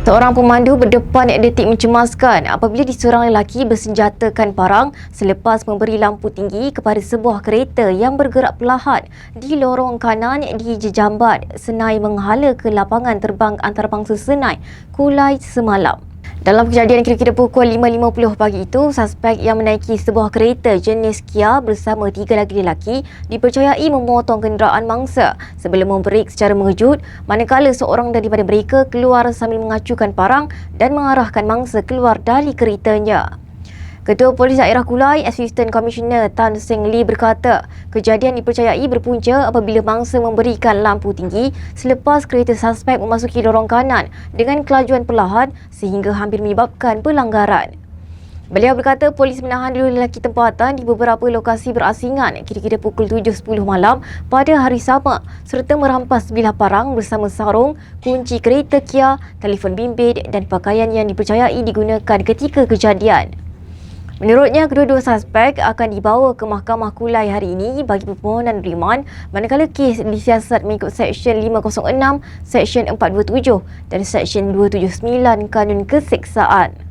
Seorang pemandu berdepan detik mencemaskan apabila diseorang lelaki bersenjatakan parang selepas memberi lampu tinggi kepada sebuah kereta yang bergerak perlahan di lorong kanan di Jejambat, Senai menghala ke lapangan terbang antarabangsa Senai, Kulai semalam. Dalam kejadian kira-kira pukul 5.50 pagi itu, suspek yang menaiki sebuah kereta jenis Kia bersama 3 lagi lelaki dipercayai memotong kenderaan mangsa sebelum membrek secara mengejut manakala seorang daripada mereka keluar sambil mengacukan parang dan mengarahkan mangsa keluar dari keretanya. Ketua Polis Daerah Kulai, Assistant Commissioner Tan Seng Lee berkata, kejadian dipercayai berpunca apabila mangsa memberikan lampu tinggi selepas kereta suspek memasuki lorong kanan dengan kelajuan perlahan sehingga hampir menyebabkan pelanggaran. Beliau berkata polis menahan dua lelaki tempatan di beberapa lokasi berasingan kira-kira pukul 7.10 malam pada hari sama serta merampas bilah parang bersama sarung, kunci kereta Kia, telefon bimbit dan pakaian yang dipercayai digunakan ketika kejadian. Menurutnya, kedua-dua suspek akan dibawa ke Mahkamah Kulai hari ini bagi permohonan riman manakala kes disiasat mengikut Seksyen 506, Seksyen 427 dan Seksyen 279 Kanun Keseksaan.